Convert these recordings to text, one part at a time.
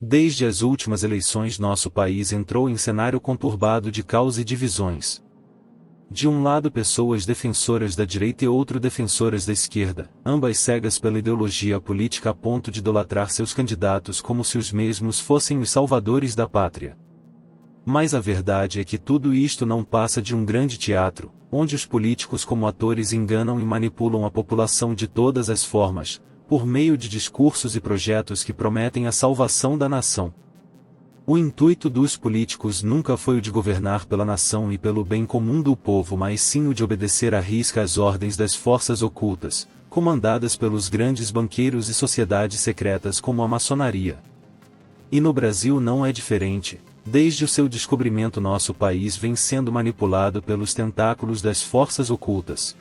Desde as últimas eleições nosso país entrou em cenário conturbado de caos e divisões. De um lado pessoas defensoras da direita e outro defensoras da esquerda, ambas cegas pela ideologia política a ponto de idolatrar seus candidatos como se os mesmos fossem os salvadores da pátria. Mas a verdade é que tudo isto não passa de um grande teatro, onde os políticos como atores enganam e manipulam a população de todas as formas, por meio de discursos e projetos que prometem a salvação da nação. O intuito dos políticos nunca foi o de governar pela nação e pelo bem comum do povo, mas sim o de obedecer à risca às ordens das forças ocultas, comandadas pelos grandes banqueiros e sociedades secretas como a maçonaria. E no Brasil não é diferente. Desde o seu descobrimento nosso país vem sendo manipulado pelos tentáculos das forças ocultas.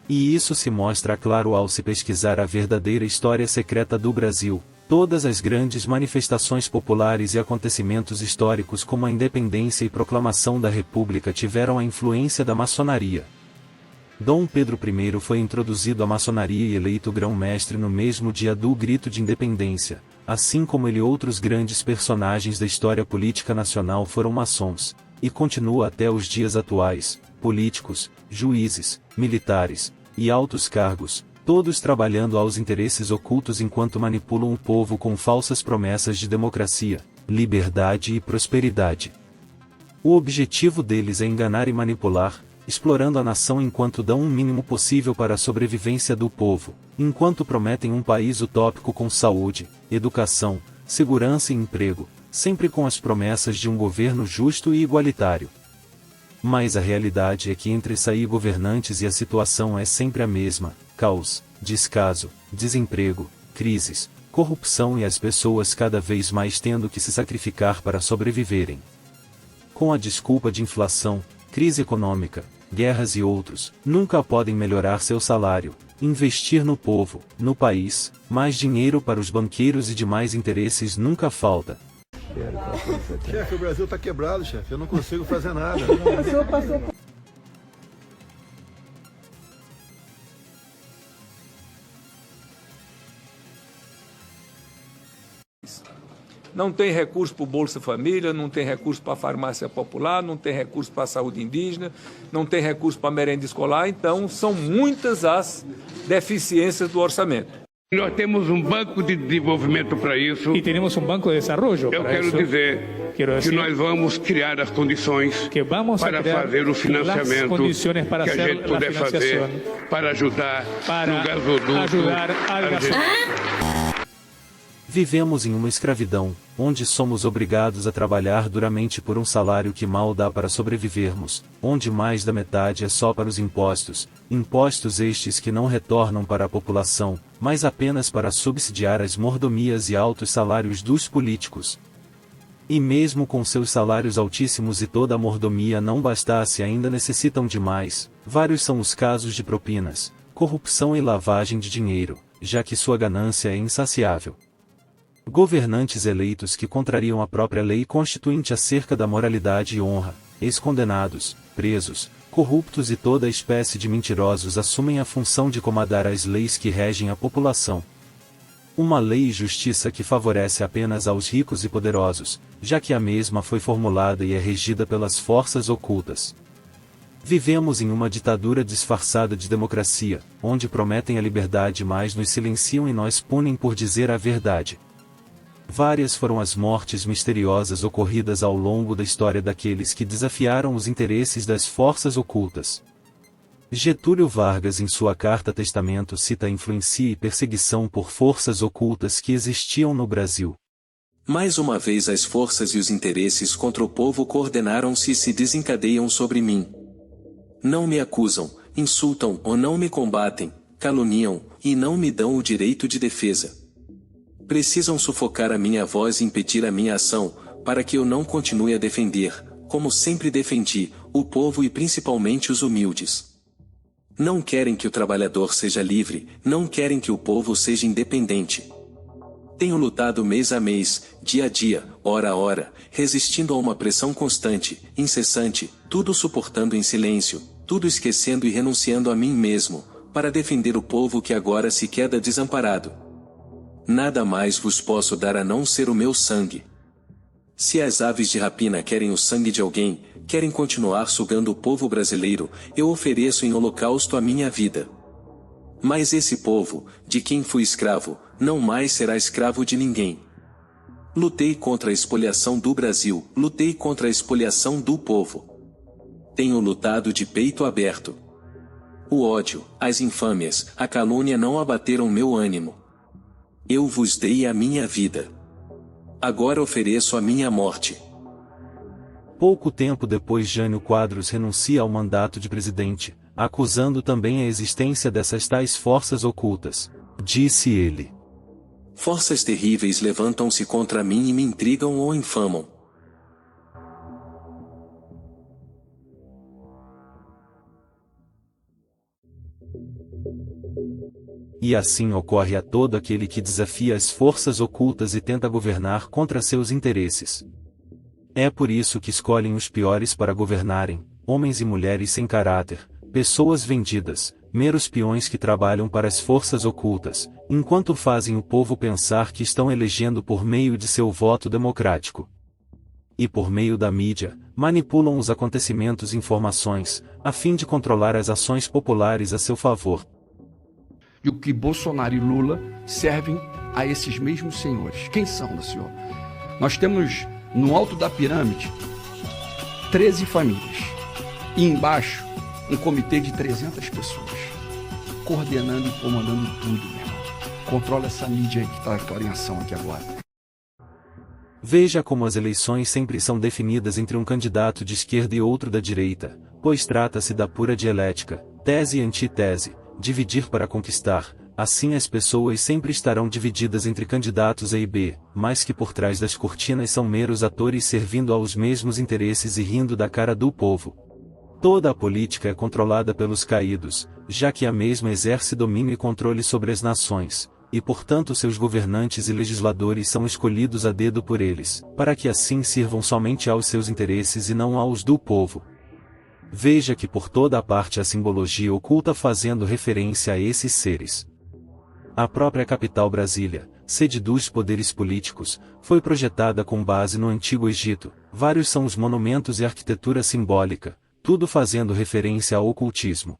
E isso se mostra claro ao se pesquisar a verdadeira história secreta do Brasil. Todas as grandes manifestações populares e acontecimentos históricos como a independência e proclamação da República tiveram a influência da maçonaria. Dom Pedro I foi introduzido à maçonaria e eleito grão-mestre no mesmo dia do Grito de Independência, assim como ele e outros grandes personagens da história política nacional foram maçons, e continua até os dias atuais, políticos, juízes, militares, e altos cargos, todos trabalhando aos interesses ocultos enquanto manipulam o povo com falsas promessas de democracia, liberdade e prosperidade. O objetivo deles é enganar e manipular, explorando a nação enquanto dão o mínimo possível para a sobrevivência do povo, enquanto prometem um país utópico com saúde, educação, segurança e emprego, sempre com as promessas de um governo justo e igualitário. Mas a realidade é que entre sair governantes e a situação é sempre a mesma: caos, descaso, desemprego, crises, corrupção e as pessoas cada vez mais tendo que se sacrificar para sobreviverem. Com a desculpa de inflação, crise econômica, guerras e outros, nunca podem melhorar seu salário, investir no povo, no país, mais dinheiro para os banqueiros e demais interesses nunca falta. Chefe, o Brasil está quebrado, chefe. Eu não consigo fazer nada. Não tem recurso para o Bolsa Família, não tem recurso para a farmácia popular, não tem recurso para a saúde indígena, não tem recurso para a merenda escolar, então são muitas as deficiências do orçamento. Nós temos um banco de desenvolvimento para isso. E temos um banco de desenvolvimento. Eu quero dizer que nós vamos criar as condições para fazer o financiamento que a gente puder fazer para ajudar no gasoduto. Vivemos em uma escravidão, onde somos obrigados a trabalhar duramente por um salário que mal dá para sobrevivermos, onde mais da metade é só para os impostos, impostos estes que não retornam para a população, mas apenas para subsidiar as mordomias e altos salários dos políticos. E mesmo com seus salários altíssimos e toda a mordomia não bastasse, ainda necessitam de mais. Vários são os casos de propinas, corrupção e lavagem de dinheiro, já que sua ganância é insaciável. Governantes eleitos que contrariam a própria lei constituinte acerca da moralidade e honra, ex-condenados, presos, corruptos e toda espécie de mentirosos assumem a função de comandar as leis que regem a população. Uma lei e justiça que favorece apenas aos ricos e poderosos, já que a mesma foi formulada e é regida pelas forças ocultas. Vivemos em uma ditadura disfarçada de democracia, onde prometem a liberdade mas nos silenciam e nos punem por dizer a verdade. Várias foram as mortes misteriosas ocorridas ao longo da história daqueles que desafiaram os interesses das forças ocultas. Getúlio Vargas em sua carta testamento cita a influência e perseguição por forças ocultas que existiam no Brasil. Mais uma vez as forças e os interesses contra o povo coordenaram-se e se desencadeiam sobre mim. Não me acusam, insultam ou não me combatem, caluniam, e não me dão o direito de defesa. Precisam sufocar a minha voz e impedir a minha ação, para que eu não continue a defender, como sempre defendi, o povo e principalmente os humildes. Não querem que o trabalhador seja livre, não querem que o povo seja independente. Tenho lutado mês a mês, dia a dia, hora a hora, resistindo a uma pressão constante, incessante, tudo suportando em silêncio, tudo esquecendo e renunciando a mim mesmo, para defender o povo que agora se queda desamparado. Nada mais vos posso dar a não ser o meu sangue. Se as aves de rapina querem o sangue de alguém, querem continuar sugando o povo brasileiro, eu ofereço em holocausto a minha vida. Mas esse povo, de quem fui escravo, não mais será escravo de ninguém. Lutei contra a expoliação do Brasil, lutei contra a expoliação do povo. Tenho lutado de peito aberto. O ódio, as infâmias, a calúnia não abateram meu ânimo. Eu vos dei a minha vida. Agora ofereço a minha morte. Pouco tempo depois, Jânio Quadros renuncia ao mandato de presidente, acusando também a existência dessas tais forças ocultas. Disse ele: Forças terríveis levantam-se contra mim e me intrigam ou infamam. E assim ocorre a todo aquele que desafia as forças ocultas e tenta governar contra seus interesses. É por isso que escolhem os piores para governarem, homens e mulheres sem caráter, pessoas vendidas, meros peões que trabalham para as forças ocultas, enquanto fazem o povo pensar que estão elegendo por meio de seu voto democrático. E por meio da mídia, manipulam os acontecimentos e informações, a fim de controlar as ações populares a seu favor. E o que Bolsonaro e Lula servem a esses mesmos senhores. Quem são, senhor? Nós temos no alto da pirâmide 13 famílias. E embaixo, um comitê de 300 pessoas. Coordenando e comandando tudo, meu irmão. Controla essa mídia aí que está em ação aqui agora. Veja como as eleições sempre são definidas entre um candidato de esquerda e outro da direita, pois trata-se da pura dialética, tese e antítese, dividir para conquistar. Assim as pessoas sempre estarão divididas entre candidatos A e B, mas que por trás das cortinas são meros atores servindo aos mesmos interesses e rindo da cara do povo. Toda a política é controlada pelos caídos, já que a mesma exerce domínio e controle sobre as nações, e portanto seus governantes e legisladores são escolhidos a dedo por eles, para que assim sirvam somente aos seus interesses e não aos do povo. Veja que por toda a parte há simbologia oculta fazendo referência a esses seres. A própria capital Brasília, sede dos poderes políticos, foi projetada com base no Antigo Egito. Vários são os monumentos e arquitetura simbólica, tudo fazendo referência ao ocultismo.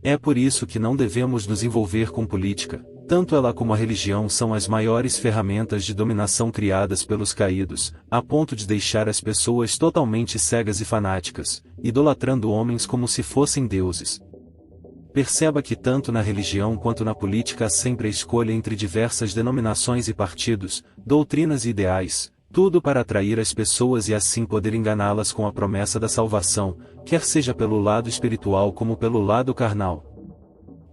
É por isso que não devemos nos envolver com política. Tanto ela como a religião são as maiores ferramentas de dominação criadas pelos caídos, a ponto de deixar as pessoas totalmente cegas e fanáticas, idolatrando homens como se fossem deuses. Perceba que tanto na religião quanto na política há sempre a escolha entre diversas denominações e partidos, doutrinas e ideais, tudo para atrair as pessoas e assim poder enganá-las com a promessa da salvação, quer seja pelo lado espiritual como pelo lado carnal.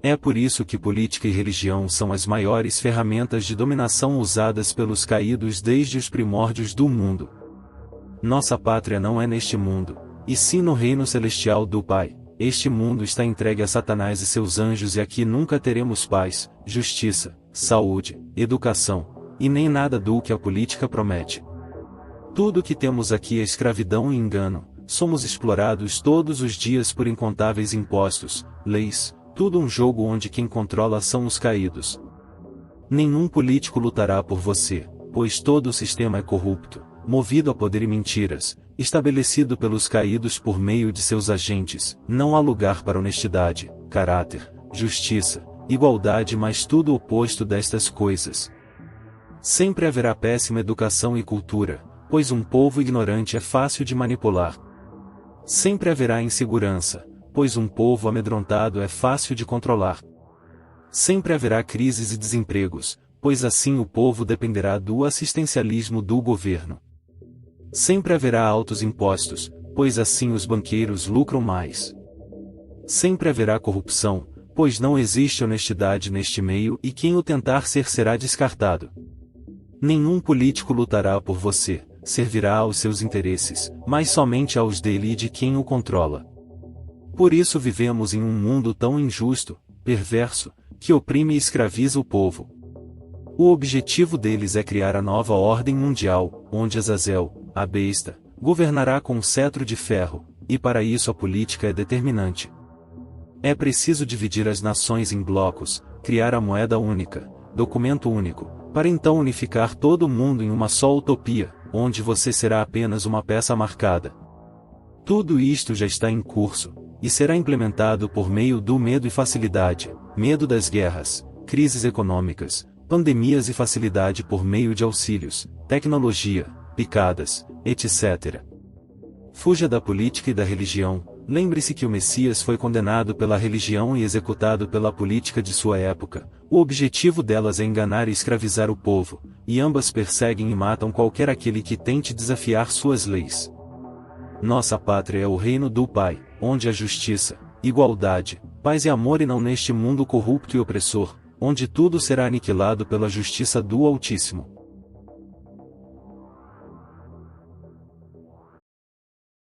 É por isso que política e religião são as maiores ferramentas de dominação usadas pelos caídos desde os primórdios do mundo. Nossa pátria não é neste mundo, e sim no reino celestial do Pai. Este mundo está entregue a Satanás e seus anjos e aqui nunca teremos paz, justiça, saúde, educação, e nem nada do que a política promete. Tudo o que temos aqui é escravidão e engano, somos explorados todos os dias por incontáveis impostos, leis, tudo um jogo onde quem controla são os caídos. Nenhum político lutará por você, pois todo o sistema é corrupto, movido a poder e mentiras, estabelecido pelos caídos por meio de seus agentes. Não há lugar para honestidade, caráter, justiça, igualdade, mas tudo o oposto destas coisas. Sempre haverá péssima educação e cultura, pois um povo ignorante é fácil de manipular. Sempre haverá insegurança, pois um povo amedrontado é fácil de controlar. Sempre haverá crises e desempregos, pois assim o povo dependerá do assistencialismo do governo. Sempre haverá altos impostos, pois assim os banqueiros lucram mais. Sempre haverá corrupção, pois não existe honestidade neste meio e quem o tentar ser será descartado. Nenhum político lutará por você, servirá aos seus interesses, mas somente aos dele e de quem o controla. Por isso vivemos em um mundo tão injusto, perverso, que oprime e escraviza o povo. O objetivo deles é criar a nova ordem mundial, onde Azazel, a besta, governará com um cetro de ferro, e para isso a política é determinante. É preciso dividir as nações em blocos, criar a moeda única, documento único, para então unificar todo o mundo em uma só utopia, onde você será apenas uma peça marcada. Tudo isto já está em curso, e será implementado por meio do medo e facilidade, medo das guerras, crises econômicas, pandemias e facilidade por meio de auxílios, tecnologia, picadas, etc. Fuja da política e da religião. Lembre-se que o Messias foi condenado pela religião e executado pela política de sua época. O objetivo delas é enganar e escravizar o povo, e ambas perseguem e matam qualquer aquele que tente desafiar suas leis. Nossa pátria é o reino do Pai, onde há justiça, igualdade, paz e amor e não neste mundo corrupto e opressor, onde tudo será aniquilado pela justiça do Altíssimo.